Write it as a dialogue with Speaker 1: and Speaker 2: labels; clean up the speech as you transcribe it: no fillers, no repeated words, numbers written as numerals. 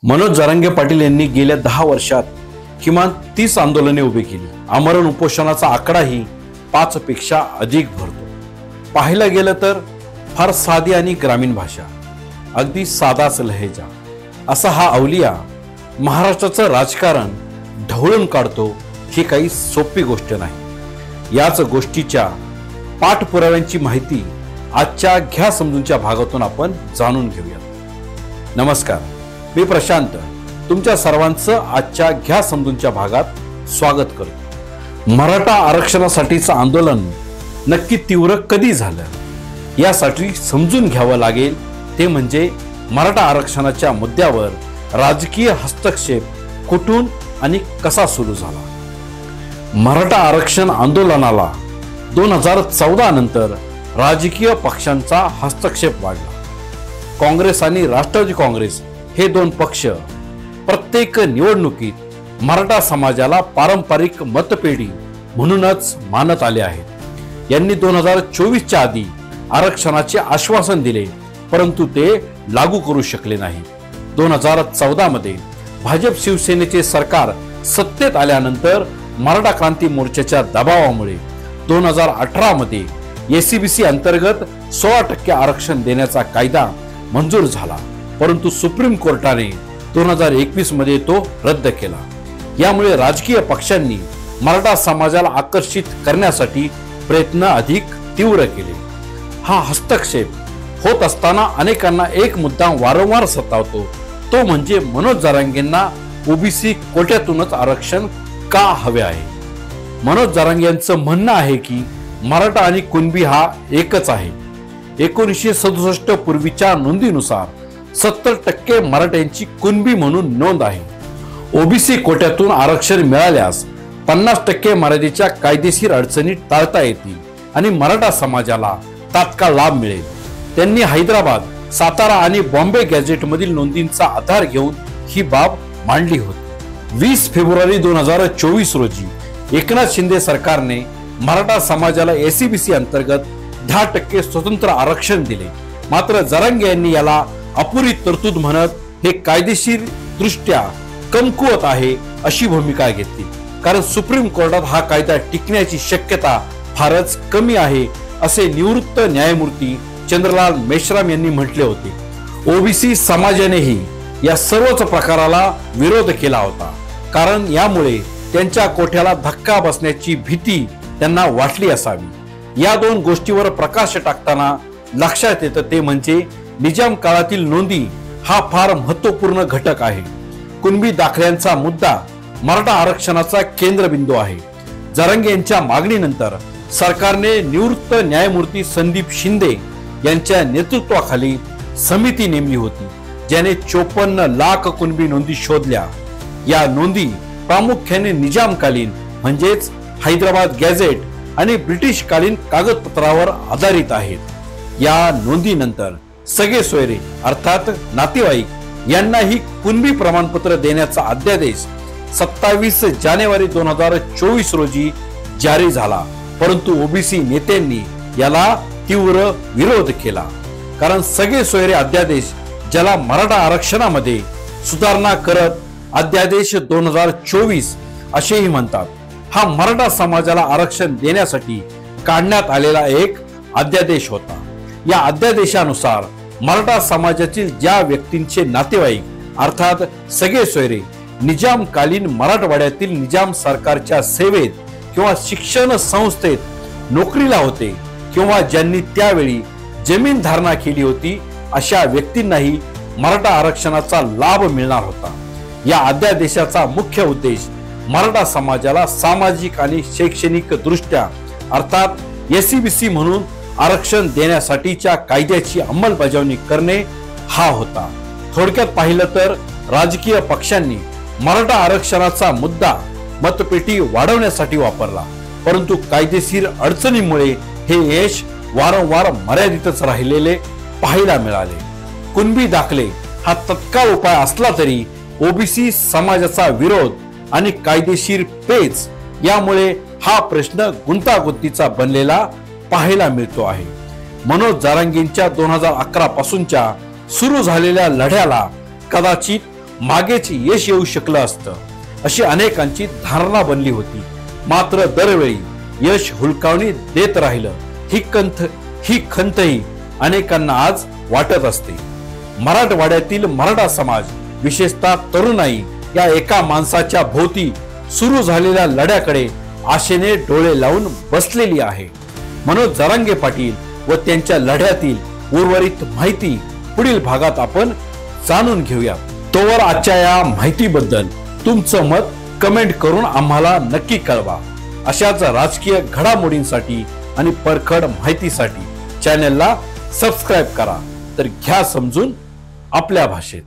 Speaker 1: मनोज जरांगे पाटील यांनी गेल्या 10 वर्षात किमान 30 आंदोलने उभी केली। आमरण उपोषणाचा आकडाही 5 पेक्षा अधिक भरतो। पाहायला गेलं तर फार साधी आणि ग्रामीण भाषा, अगदी साधाच लहेजा असा हा अवलिया महाराष्ट्राचं राजकारण ढवळून काढतो ही काही सोपी गोष्ट नाही। याच गोष्टीच्या पाठपुराव्यांची माहिती आजच्या घ्या समजूनच्या भागातून आपण जाणून घेऊया। नमस्कार, मी प्रशांत तुमच्या सर्वांचं आजच्या घ्या समजूनच्या भागात स्वागत करतो। मराठा आरक्षणासाठीचं आंदोलन नक्की तीव्र कधी झालं यासाठी समजून घ्यावं लागेल ते म्हणजे मराठा आरक्षणाच्या मुद्द्यावर राजकीय हस्तक्षेप कुठून आणि कसा सुरू झाला। मराठा आरक्षण आंदोलनाला 2014 नंतर राजकीय पक्षांचा हस्तक्षेप वाढला। काँग्रेस आणि राष्ट्रवादी काँग्रेस हे दोन पक्ष प्रत्येक निवडणुकीत मराठा समाजाला पारंपरिक मतपेढी म्हणूनच मानत आले आहेत। यांनी 2024च्या आधी आरक्षणाचे आश्वासन दिले, परंतु ते लागू करू शकले नाही। 2014 मध्ये भाजप शिवसेनेचे सरकार सत्तेत आल्यानंतर मराठा क्रांती मोर्चाच्या दबावामुळे 2018 मध्ये एसीबीसी अंतर्गत 16% आरक्षण देण्याचा कायदा मंजूर झाला, परंतु सुप्रीम कोर्टाने 2021 मध्ये तो रद्द केला। यामुळे राजकीय पक्षांनी मराठा समाजाला आकर्षित करण्यासाठी प्रयत्न अधिक तीव्र केले। हा हस्तक्षेप होत असताना अनेकांना एक मुद्दा वारंवार सतावतो, तो म्हणजे मनोज जरांगेंना ओबीसी कोट्यातूनच आरक्षण का हवे आहे। मनोज जरांगे यांचं म्हणणं आहे की मराठा आणि कुणबी हा एकच आहे। 1967 पूर्वीच्या नोंदीनुसार 70% मराठ्यांची कुणबी म्हणून नोंद आहे। ओबीसी कोट्यातून आरक्षण मिळाल्यास 50% मराठीच्या कायदेशीर अडचणी टाळता येतील आणि मराठा समाजाला तात्काळ लाभ मिळेल। त्यांनी हैदराबाद, सातारा आणि बॉम्बे गॅझेट मधील नोंदींचा आधार घेऊन ही बाब मांडली होती। 20 फेब्रुवारी 2024 रोजी एकनाथ शिंदे सरकारने मराठा समाजाला एसीबीसी अंतर्गत 10% स्वतंत्र आरक्षण दिले। मात्र जरांगे यांनी याला अपुरी तरतूद म्हणत हे कायदेशीर दृष्ट्या कमकुवत आहे अशी भूमिका घेतली, कारण सुप्रीम कोर्टात हा कायदा टिकण्याची शक्यता फारच कमी आहे असे निवृत्त न्यायमूर्ती चंद्रलाल मेश्राम यांनी म्हटले होते। ओबीसी समाजानेही या सर्वच प्रकाराला विरोध केला होता, कारण यामुळे त्यांच्या कोठ्याला धक्का बसण्याची भीती त्यांना वाटली असावी। या दोन गोष्टीवर प्रकाश टाकताना लक्षात येतं ते म्हणजे निजाम काळातील नोंदी हा फार महत्त्वपूर्ण घटक आहे। कुणबी दाखल्यांचा मुद्दा मराठा आरक्षणाचा केंद्रबिंदू आहे। जरांगे यांच्या मागणीनंतर सरकारने निवृत्त न्यायमूर्ती संदीप शिंदे यांच्या नेतृत्वाखाली समिती नेमली होती, ज्याने 54 लाख कुणबी नोंदी शोधल्या। या नोंदी प्रामुख्याने निजामकालीन म्हणजेच हैदराबाद गॅझेट आणि ब्रिटिश कालीन कागदपत्रावर आधारित आहेत। या नोंदीनंतर सगळे सोयरे अर्थात नातेवाईक यांनाही कुणबी प्रमाणपत्र देण्याचा अध्यादेश 27 जानेवारी 2024 रोजी जारी झाला, परंतु ओबीसी नेत्यांनी याला तीव्र विरोध केला, कारण सगळे सोयरे अध्यादेश ज्याला मराठा आरक्षणामध्ये सुधारणा करत अध्यादेश 2024 असेही म्हणतात, हा मराठा समाजाला आरक्षण देण्यासाठी काढण्यात आलेला एक अध्यादेश होता। या अध्यादेशानुसार मराठा समाजातील ज्या व्यक्तींचे नातेवाईक अर्थात सगळे सोयरे निजामकालीन मराठवाड्यातील निजाम सरकारच्या सेवेत किंवा शिक्षण संस्थेत नोकरीला होते किंवा ज्यांनी त्यावेळी जमीन धारणा केली होती, अशा व्यक्तींनाही मराठा आरक्षणाचा लाभ मिळणार होता। या अध्यादेशाचा मुख्य उद्देश मराठा समाजाला सामाजिक आणि शैक्षणिक दृष्ट्या अर्थात एसीबीसी म्हणून आरक्षण देण्यासाठीच्या कायद्याची अंमलबजावणी करणे हा होता। थोडक्यात पाहिलं तर राजकीय पक्षांनी मराठा आरक्षणाचा मुद्दा मतपेटी वाढवण्यासाठी वापरला, परंतु कायदेशीर अडचणीमुळे हे यश वारंवार मर्यादितच राहिलेले पाहायला मिळाले। कुणबी दाखले हा तत्काळ उपाय असला तरी ओबीसी समाजाचा विरोध आणि कायदेशीर पेच यामुळे हा प्रश्न गुंतागुंतीचा बनलेला पाहायला मिळतो आहे। मनोज जरांगेंच्या 2011 पासूनच्या सुरू झालेल्या लढ्याला कदाचित
Speaker 2: मागेच यश येऊ शकलं असतं अशी अनेकांची धारणा बनली होती। मात्र दरवेळी यश हुलकावणी देत राहिलं ही खंतही अनेकांना आज वाटत असते। मराठवाड्यातील मराठा समाज विशेषतः तरुणाई या एका माणसाच्या भोवती सुरू झालेल्या लढ्याकडे आशेने डोळे लावून बसलेली आहे। मनोज जरांगे पाटील व त्यांच्या लढ्यातील उर्वरित माहिती पुढील भागात आपण जाणून घेऊया। तोवर आजच्या या माहितीबद्दल तुमचं मत कमेंट करून आम्हाला नक्की कळवा। अशाच राजकीय घडामोडींसाठी आणि परखड माहितीसाठी चॅनलला सबस्क्राइब करा। तर घ्या समजून आपल्या भाषेत।